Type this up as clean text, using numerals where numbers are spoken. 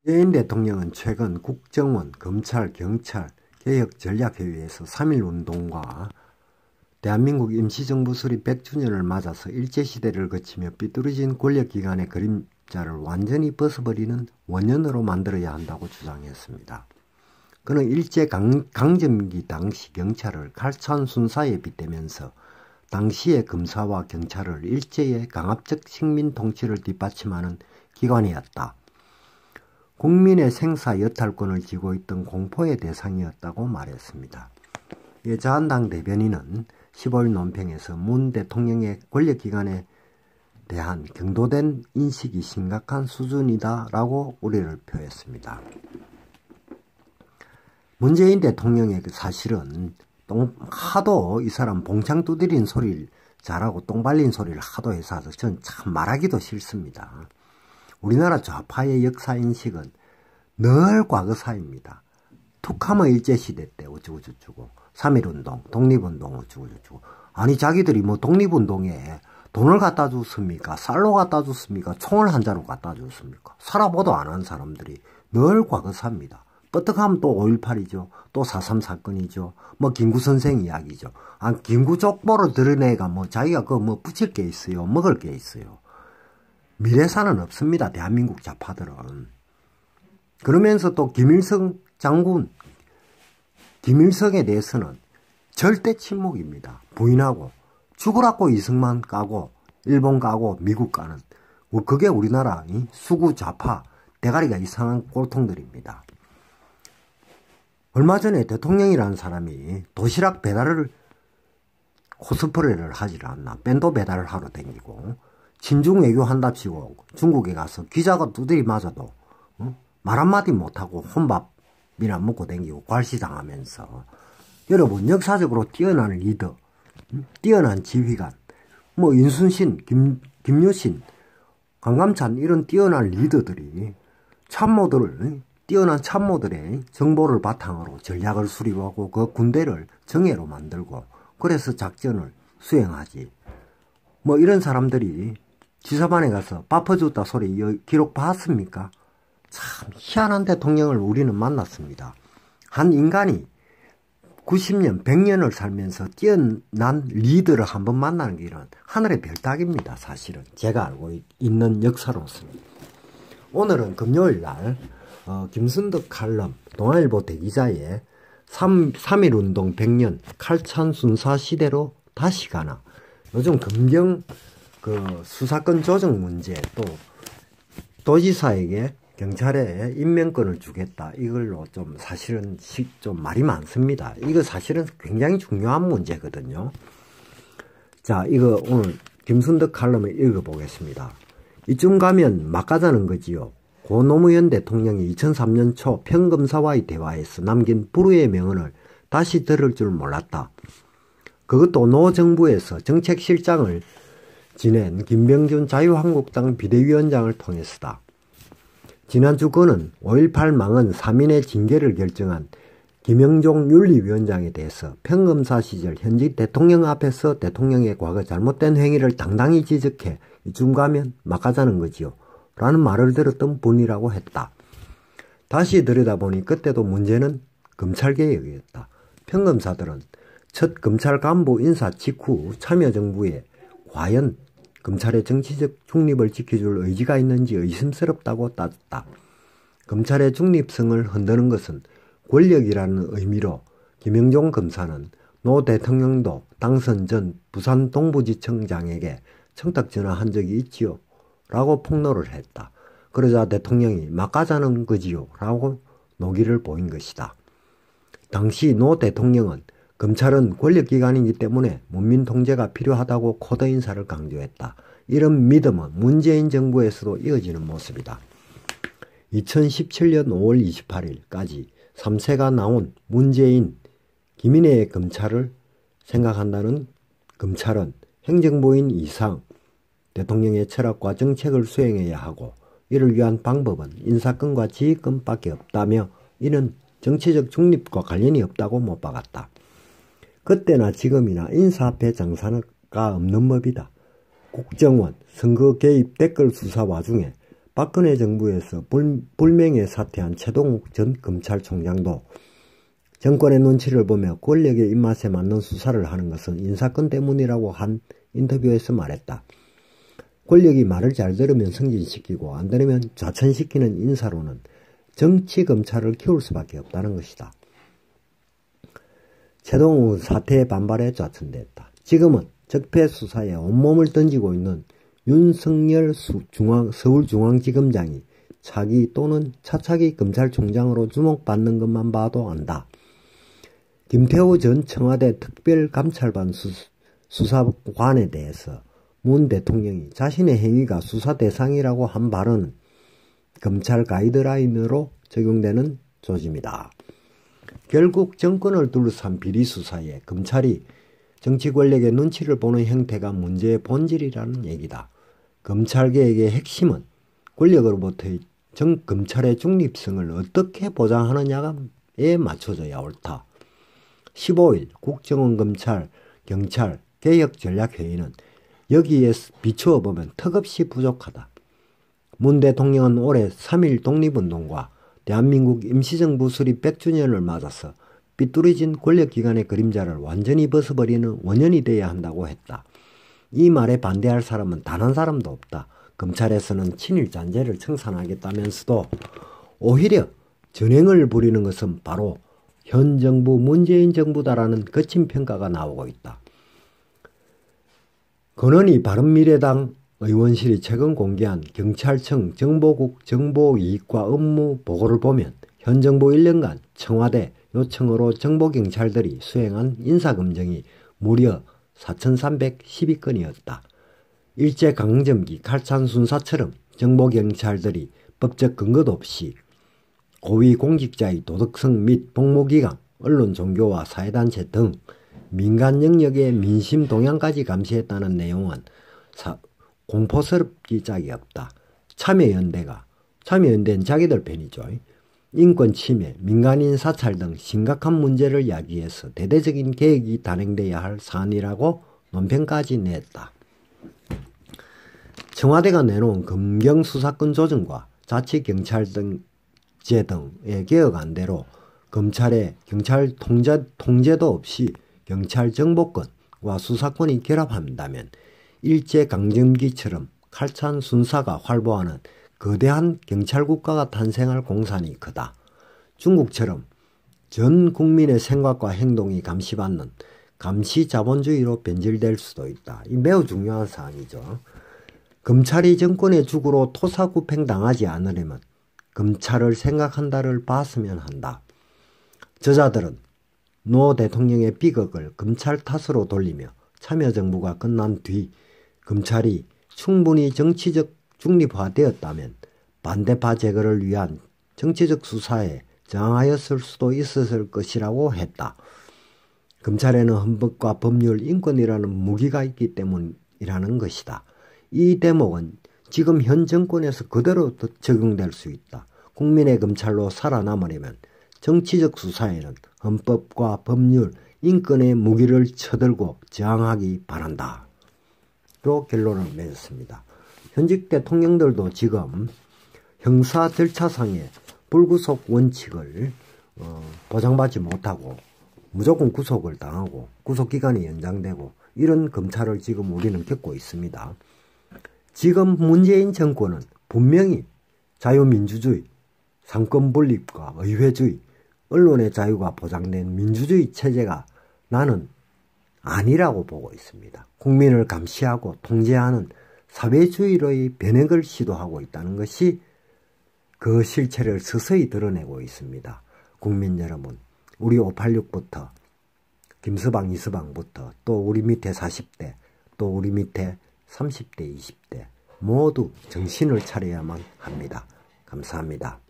문재인 대통령은 최근 국정원, 검찰, 경찰 개혁전략회의에서 3.1운동과 대한민국 임시정부 수립 100주년을 맞아서 일제시대를 거치며 삐뚤어진 권력기관의 그림자를 완전히 벗어버리는 원년으로 만들어야 한다고 주장했습니다. 그는 일제강점기 당시 경찰을 칼찬 순사에 빗대면서 당시의 검사와 경찰을 일제의 강압적 식민 통치를 뒷받침하는 기관이었다. 국민의 생사 여탈권을 쥐고 있던 공포의 대상이었다고 말했습니다. 자한당 대변인은 15일 논평에서 문 대통령의 권력기관에 대한 경도된 인식이 심각한 수준이다라고 우려를 표했습니다. 문재인 대통령의 사실은 하도 이 사람 봉창 두드린 소리를 잘하고 똥 발린 소리를 하도 해서 저는 참 말하기도 싫습니다. 우리나라 좌파의 역사인식은 늘 과거사입니다. 툭하면 일제시대 때 어쩌고저쩌고 3.1운동, 독립운동 어쩌고저쩌고. 아니 자기들이 뭐 독립운동에 돈을 갖다 줬습니까? 쌀로 갖다 줬습니까? 총을 한 자루 갖다 줬습니까? 살아보도 안 한 사람들이 늘 과거사입니다. 뻗떡하면 또 5.18이죠. 또 4.3 사건이죠. 뭐 김구 선생 이야기죠. 김구 족보를 드러내가 뭐 자기가 뭐 붙일 게 있어요. 먹을 게 있어요. 미래사는 없습니다. 대한민국 좌파들은. 그러면서 또 김일성 장군, 김일성에 대해서는 절대 침묵입니다. 부인하고 죽으라고 이승만 까고 일본 까고 미국 까는 그게 우리나라 수구 좌파 대가리가 이상한 꼴통들입니다. 얼마 전에 대통령이라는 사람이 도시락 배달을 코스프레를 하질 않나. 밴도 배달을 하러 다니고 친중 외교한답시고 중국에 가서 기자가 두드리 맞아도 말 한마디 못하고 혼밥이나 먹고 다니고 괄시당하면서 여러분 역사적으로 뛰어난 리더, 뛰어난 지휘관, 뭐 인순신, 김유신, 강감찬 이런 뛰어난 리더들이 뛰어난 참모들의 정보를 바탕으로 전략을 수립하고 그 군대를 정예로 만들고 그래서 작전을 수행하지. 뭐 이런 사람들이 지사반에 가서 밥퍼줬다 소리 기록 봤습니까? 참 희한한 대통령을 우리는 만났습니다. 한 인간이 90년, 100년을 살면서 뛰어난 리더를 한번 만나는 게 이런 하늘의 별따기입니다. 사실은 제가 알고 있는 역사로서는. 오늘은 금요일날 김순덕 칼럼 동아일보 대기자의 3.1운동 100년 칼찬 순사 시대로 다시 가나. 요즘 검경 수사권 조정 문제 또 도지사에게 경찰에 임명권을 주겠다. 이걸로 좀 사실은 좀 말이 많습니다. 이거 사실은 굉장히 중요한 문제거든요. 자, 이거 오늘 김순덕 칼럼을 읽어보겠습니다. 이쯤 가면 막 가자는 거지요. 고 노무현 대통령이 2003년 초 평검사와의 대화에서 남긴 불후의 명언을 다시 들을 줄 몰랐다. 그것도 노 정부에서 정책실장을 지낸 김병준 자유한국당 비대위원장을 통해서다. 지난주 그는 5.18 망언 3인의 징계를 결정한 김영종 윤리위원장에 대해서 평검사 시절 현직 대통령 앞에서 대통령의 과거 잘못된 행위를 당당히 지적해 이쯤 가면 막 가자는 거지요. 라는 말을 들었던 분이라고 했다. 다시 들여다보니 그때도 문제는 검찰개혁이었다. 평검사들은 첫 검찰 간부 인사 직후 참여정부에 과연 검찰의 정치적 중립을 지켜줄 의지가 있는지 의심스럽다고 따졌다. 검찰의 중립성을 흔드는 것은 권력이라는 의미로 김영종 검사는 노 대통령도 당선 전 부산 동부지청장에게 청탁전화한 적이 있지요. 라고 폭로를 했다. 그러자 대통령이 막 가자는 거지요. 라고 노기를 보인 것이다. 당시 노 대통령은 검찰은 권력기관이기 때문에 문민 통제가 필요하다고 코드 인사를 강조했다. 이런 믿음은 문재인 정부에서도 이어지는 모습이다. 2017년 5월 28일까지 3세가 나온 문재인, 김인혜의 검찰을 생각한다는 검찰은 행정부인 이상 대통령의 철학과 정책을 수행해야 하고 이를 위한 방법은 인사권과 지휘권밖에 없다며 이는 정치적 중립과 관련이 없다고 못 박았다. 그때나 지금이나 인사 앞에 장사가 없는 법이다. 국정원, 선거 개입 댓글 수사 와중에 박근혜 정부에서 불명예 사퇴한 최동욱 전 검찰총장도 정권의 눈치를 보며 권력의 입맛에 맞는 수사를 하는 것은 인사권 때문이라고 한 인터뷰에서 말했다. 권력이 말을 잘 들으면 승진시키고 안 들으면 좌천시키는 인사로는 정치 검찰을 키울 수밖에 없다는 것이다. 최동욱 사퇴에 반발해 좌천됐다. 지금은 적폐 수사에 온몸을 던지고 있는 윤석열 서울중앙지검장이 차기 또는 차차기 검찰총장으로 주목받는 것만 봐도 안다. 김태호 전 청와대 특별감찰반 수사관에 대해서 문 대통령이 자신의 행위가 수사 대상이라고 한 발언은 검찰 가이드라인으로 적용되는 조짐이다. 결국 정권을 둘러싼 비리수사에 검찰이 정치 권력의 눈치를 보는 형태가 문제의 본질이라는 얘기다. 검찰개혁의 핵심은 권력으로부터의 검찰의 중립성을 어떻게 보장하느냐에 맞춰져야 옳다. 15일 국정원 경찰 개혁전략회의는 여기에 비추어 보면 턱없이 부족하다. 문 대통령은 올해 3.1 독립운동과 대한민국 임시정부 수립 100주년을 맞아서 삐뚤어진 권력기관의 그림자를 완전히 벗어버리는 원년이 되어야 한다고 했다. 이 말에 반대할 사람은 단 한 사람도 없다. 검찰에서는 친일잔재를 청산하겠다면서도 오히려 전횡을 부리는 것은 바로 현 정부 문재인 정부다라는 거친 평가가 나오고 있다. 권은희 바른미래당 의원실이 최근 공개한 경찰청 정보국 정보이익과 업무 보고를 보면 현 정부 1년간 청와대 요청으로 정보경찰들이 수행한 인사검증이 무려 4,312건이었다. 일제강점기 칼찬순사처럼 정보경찰들이 법적 근거도 없이 고위공직자의 도덕성 및 복무기강, 언론, 종교와 사회단체 등 민간 영역의 민심 동향까지 감시했다는 내용은 공포스럽기 짝이 없다. 참여연대는 자기들 편이죠. 인권 침해, 민간인 사찰 등 심각한 문제를 야기해서 대대적인 개혁이 단행돼야 할 사안이라고 논평까지 냈다. 청와대가 내놓은 검경수사권 조정과 자치경찰제 등의 개혁안대로 검찰의 경찰 통제도 없이 경찰 정보권과 수사권이 결합한다면 일제강점기처럼 칼찬 순사가 활보하는 거대한 경찰국가가 탄생할 공산이 크다. 중국처럼 전 국민의 생각과 행동이 감시받는 감시자본주의로 변질될 수도 있다. 이 매우 중요한 사안이죠. 검찰이 정권의 죽으로 토사구팽당하지 않으려면 검찰을 생각한다를 봤으면 한다. 저자들은 노 대통령의 비극을 검찰 탓으로 돌리며 참여정부가 끝난 뒤 검찰이 충분히 정치적 중립화되었다면 반대파 제거를 위한 정치적 수사에 저항하였을 수도 있었을 것이라고 했다. 검찰에는 헌법과 법률, 인권이라는 무기가 있기 때문이라는 것이다. 이 대목은 지금 현 정권에서 그대로 적용될 수 있다. 국민의 검찰로 살아남으려면 정치적 수사에는 헌법과 법률, 인권의 무기를 쳐들고 저항하기 바란다. 로 결론을 맺었습니다. 현직 대통령들도 지금 형사 절차상의 불구속 원칙을 보장받지 못하고 무조건 구속을 당하고 구속기간이 연장되고 이런 검찰을 지금 우리는 겪고 있습니다. 지금 문재인 정권은 분명히 자유민주주의, 상권분립과 의회주의, 언론의 자유가 보장된 민주주의 체제가 나는 아니라고 보고 있습니다. 국민을 감시하고 통제하는 사회주의로의 변혁을 시도하고 있다는 것이 그 실체를 서서히 드러내고 있습니다. 국민 여러분, 우리 586부터 김서방, 이서방부터 또 우리 밑에 40대, 또 우리 밑에 30대, 20대 모두 정신을 차려야만 합니다. 감사합니다.